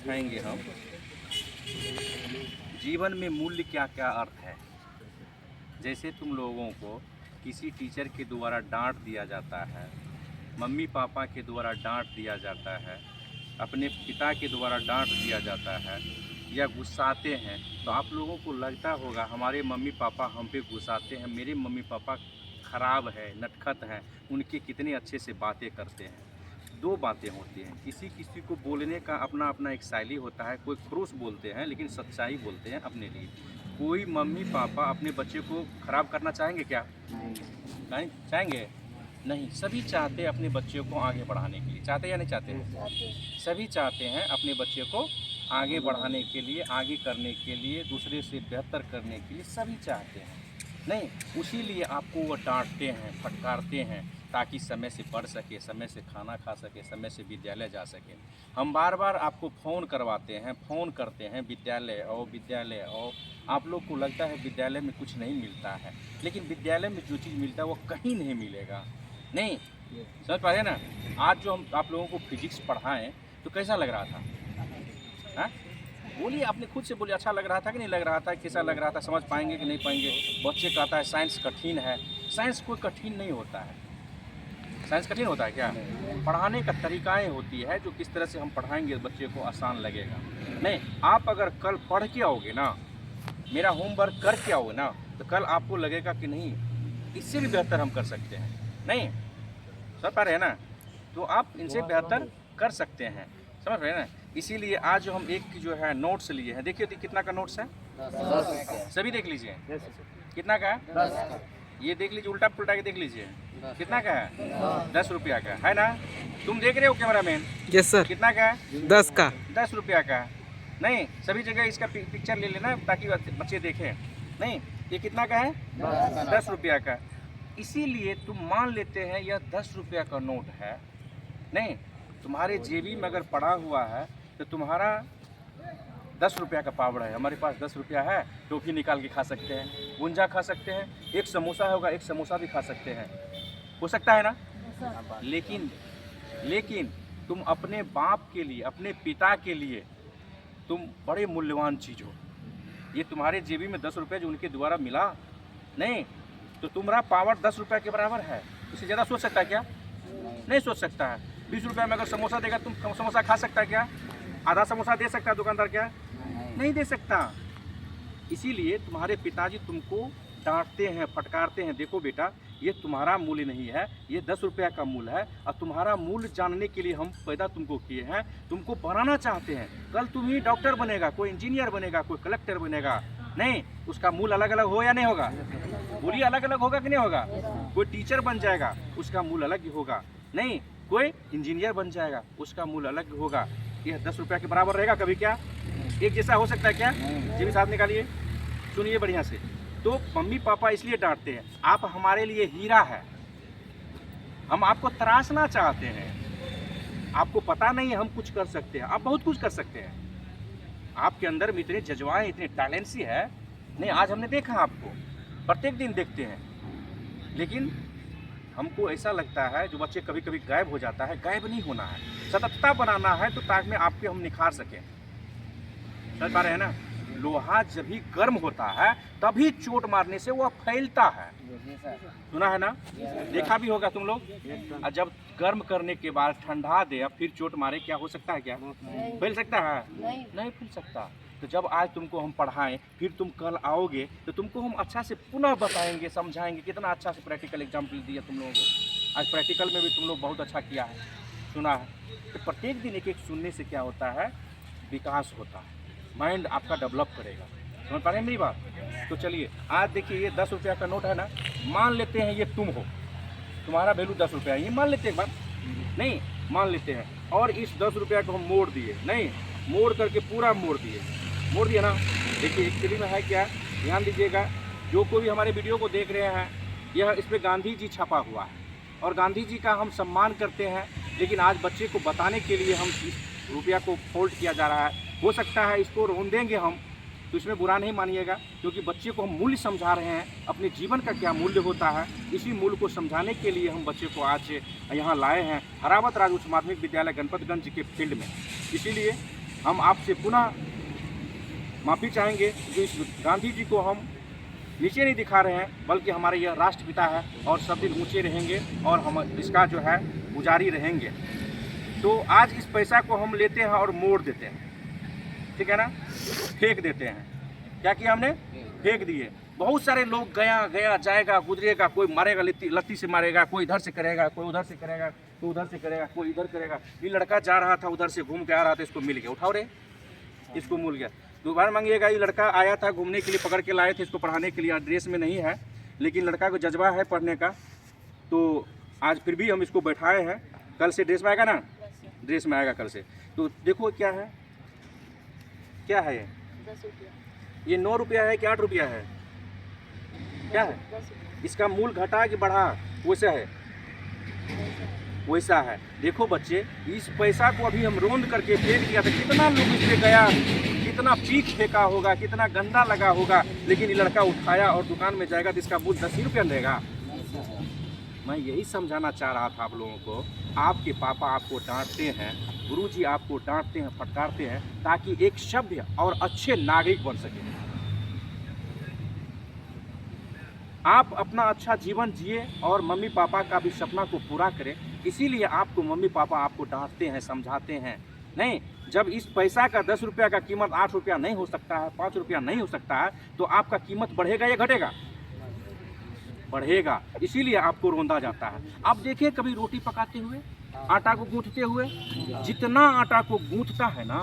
समझाएंगे हम जीवन में मूल्य क्या क्या अर्थ है। जैसे तुम लोगों को किसी टीचर के द्वारा डांट दिया जाता है, मम्मी पापा के द्वारा डांट दिया जाता है, अपने पिता के द्वारा डांट दिया जाता है या गुस्साते हैं, तो आप लोगों को लगता होगा हमारे मम्मी पापा हम पे गुस्साते हैं, मेरे मम्मी पापा ख़राब है, नटखट हैं, उनके कितने अच्छे से बातें करते हैं। दो बातें होती हैं, किसी किसी को बोलने का अपना अपना एक शैली होता है। कोई खड़ूस बोलते हैं लेकिन सच्चाई बोलते हैं अपने लिए। कोई मम्मी पापा अपने बच्चे को ख़राब करना चाहेंगे क्या? नहीं चाहेंगे, नहीं। सभी चाहते हैं अपने बच्चे को आगे बढ़ाने के लिए। चाहते या नहीं चाहते? सभी चाहते हैं अपने बच्चे को आगे बढ़ाने के लिए, आगे करने के लिए, दूसरे से बेहतर करने के लिए सभी चाहते हैं। नहीं, उसी लिए आपको वो डांटते हैं, फटकारते हैं ताकि समय से पढ़ सके, समय से खाना खा सके, समय से विद्यालय जा सके। हम बार बार आपको फ़ोन करवाते हैं, फ़ोन करते हैं, विद्यालय आओ, विद्यालय आओ। आप लोग को लगता है विद्यालय में कुछ नहीं मिलता है, लेकिन विद्यालय में जो चीज़ मिलता है वो कहीं नहीं मिलेगा। नहीं समझ पा रहे हैं ना? आज जो हम आप लोगों को फिजिक्स पढ़ाएं तो कैसा लग रहा था? हाँ, बोलिए, आपने खुद से बोलिए, अच्छा लग रहा था कि नहीं लग रहा था? कैसा लग रहा था? समझ पाएंगे कि नहीं पाएंगे? बच्चे कहता है साइंस कठिन है। साइंस कोई कठिन नहीं होता है। साइंस कठिन होता है क्या? पढ़ाने का तरीकाएँ होती है जो किस तरह से हम पढ़ाएंगे बच्चे को आसान लगेगा। नहीं, आप अगर कल पढ़ के आओगे ना, मेरा होमवर्क करके आओगे ना, तो कल आपको लगेगा कि नहीं इससे भी बेहतर हम कर सकते हैं। नहीं समझ पा रहे हैं ना? तो आप इनसे बेहतर कर सकते हैं, समझ रहे हैं ना? इसीलिए आज जो हम एक की जो है नोट्स लिए हैं, देखिए कितना का नोट्स है? 10। सभी देख लीजिए कितना का है। ये देख लीजिए, उल्टा पुल्टा के देख लीजिए कितना का है? 10 रुपया का है ना? तुम देख रहे हो कैमरा मैन? Yes sir. कितना का है? 10 का। 10 रुपया का। नहीं, सभी जगह इसका पिक्चर ले लेना ताकि बच्चे देखें। नहीं, ये कितना का है? 10 रुपया का। इसीलिए तुम मान लेते हैं यह 10 रुपया का नोट है। नहीं, तुम्हारे जेबी में अगर पड़ा हुआ है तो तुम्हारा 10 रुपया का पावड़ है। हमारे पास 10 रुपया है, टोफी निकाल के खा सकते हैं, गुंजा खा सकते हैं, एक समोसा होगा, एक समोसा भी खा सकते हैं, हो सकता है ना? लेकिन तुम अपने बाप के लिए, अपने पिता के लिए तुम बड़े मूल्यवान चीज़ हो। ये तुम्हारे जेबी में 10 रुपये जो उनके द्वारा मिला, नहीं तो तुम्हारा पावर 10 रुपये के बराबर है। इससे ज़्यादा सोच सकता है क्या? नहीं सोच सकता है। 20 रुपये में अगर समोसा देगा, तुम समोसा खा सकता है क्या? आधा समोसा दे सकता है दुकानदार क्या? नहीं दे सकता। इसीलिए तुम्हारे पिताजी तुमको डांटते हैं, फटकारते हैं, देखो बेटा ये तुम्हारा मूल्य नहीं है, ये 10 रुपया का मूल्य है, और तुम्हारा मूल्य जानने के लिए हम पैदा तुमको किए हैं, तुमको बनाना चाहते हैं। कल तुम ही डॉक्टर बनेगा, कोई इंजीनियर बनेगा, कोई कलेक्टर बनेगा। नहीं, उसका मूल्य अलग अलग हो या नहीं होगा? बोलिए, अलग अलग होगा कि नहीं होगा? कोई टीचर बन जाएगा, उसका मूल्य अलग होगा। नहीं, कोई इंजीनियर बन जाएगा, उसका मूल्य अलग होगा। यह 10 रुपया के बराबर रहेगा कभी क्या? एक जैसा हो सकता है क्या? जी भी साथ निकालिए, सुनिए बढ़िया से। तो मम्मी पापा इसलिए डांटते हैं, आप हमारे लिए हीरा है, हम आपको तराशना चाहते हैं। आपको पता नहीं है हम कुछ कर सकते हैं, आप बहुत कुछ कर सकते हैं। आपके अंदर में इतने जज्बाएं, इतने टैलेंसी है। नहीं, आज हमने देखा आपको, प्रत्येक दिन देखते हैं, लेकिन हमको ऐसा लगता है जो बच्चे कभी कभी गायब हो जाता है, गायब नहीं होना है, सततता बनाना है, तो ताकि आपके हम निखार सकें। समझ पा रहे हैं ना? लोहा जब भी गर्म होता है तभी चोट मारने से वह फैलता है। सुना है ना? देखा भी होगा तुम लोग। और जब गर्म करने के बाद ठंडा दे और फिर चोट मारे, क्या हो सकता है? क्या फैल सकता है? नहीं फैल सकता। तो जब आज तुमको हम पढ़ाएं, फिर तुम कल आओगे तो तुमको हम अच्छा से पुनः बताएंगे, समझाएंगे। कितना अच्छा से प्रैक्टिकल एग्जाम्पल दिया तुम लोगों को। आज प्रैक्टिकल में भी तुम लोग बहुत अच्छा किया है, सुना है। तो प्रत्येक दिन एक एक सुनने से क्या होता है? विकास होता है, माइंड आपका डेवलप करेगा। समझ पा रहे हैं मेरी बात? तो चलिए, आज देखिए ये 10 रुपया का नोट है ना, मान लेते हैं ये तुम हो, तुम्हारा वैल्यू 10 रुपया है, ये मान लेते हैं एक बार। नहीं, मान लेते हैं, और इस 10 रुपया को हम मोड़ दिए। नहीं, मोड़ करके पूरा मोड़ दिए ना। देखिए एक्चुअली में है क्या, ध्यान दीजिएगा। जो कोई हमारे वीडियो को देख रहे हैं, यह इस पर गांधी जी छपा हुआ है, और गांधी जी का हम सम्मान करते हैं। लेकिन आज बच्चे को बताने के लिए हम इस रुपया को फोल्ड किया जा रहा है। हो सकता है इसको रोन देंगे हम, तो इसमें बुरा नहीं मानिएगा, क्योंकि बच्चे को हम मूल्य समझा रहे हैं, अपने जीवन का क्या मूल्य होता है। इसी मूल्य को समझाने के लिए हम बच्चे को आज यहाँ लाए हैं, हरावत राज उच्च माध्यमिक विद्यालय गणपतगंज के फील्ड में। इसीलिए हम आपसे पुनः माफ़ी चाहेंगे जो इस गांधी जी को हम नीचे नहीं दिखा रहे हैं, बल्कि हमारे यह राष्ट्रपिता है और सब दिन ऊंचे रहेंगे और हम इसका जो है पुजारी रहेंगे। तो आज इस पैसा को हम लेते हैं और मोड़ देते हैं, ठीक है ना, फेंक देते हैं। क्या किया हमने? फेंक दिए। बहुत सारे लोग गया गया जाएगा गुजरेगा, कोई मारेगा लत्ती से मारेगा, कोई इधर से करेगा, कोई उधर से करेगा, कोई उधर से करेगा, कोई इधर करेगा। ये लड़का जा रहा था उधर से घूम के आ रहा था, इसको मिल गया, उठाओ रे, इसको मिल गया। दोबारा मांगिएगा। ये लड़का आया था घूमने के लिए, पकड़ के लाए थे इसको पढ़ाने के लिए, ड्रेस में नहीं है, लेकिन लड़का को जज्बा है पढ़ने का, तो आज फिर भी हम इसको बैठाए हैं। कल से ड्रेस में आएगा ना, ड्रेस में आएगा कल से। तो देखो क्या है, क्या है ये? 10 रुपया। ये 9 रुपया है कि 8 रुपया है? क्या है? 10 रुपया। इसका मूल घटा कि बढ़ा? वैसा है, वैसा है। देखो बच्चे, इस पैसा को अभी हम रोंद करके फेंक दिया था, कितना लोग इस पे गया, कितना पीक फेंका होगा, कितना गंदा लगा होगा, लेकिन ये लड़का उठाया और दुकान में जाएगा तो इसका मूल 10 ही रुपया लेगा। मैं यही समझाना चाह रहा था आप लोगों को। आपके पापा आपको डांटते हैं, गुरुजी आपको डांटते हैं, फटकारते हैं, ताकि एक सभ्य और अच्छे नागरिक बन सके। आप अपना अच्छा जीवन जिए और मम्मी पापा का भी सपना को पूरा करें। इसीलिए आपको मम्मी पापा आपको डांटते हैं, समझाते हैं। नहीं, जब इस पैसा का 10 रुपया का कीमत 8 रुपया नहीं हो सकता है, 5 रुपया नहीं हो सकता है, तो आपका कीमत बढ़ेगा या घटेगा? बढ़ेगा। इसीलिए आपको रोंदा जाता है। आप देखिए कभी रोटी पकाते हुए, आटा को गूंथते हुए, जितना आटा को गूंथता है ना,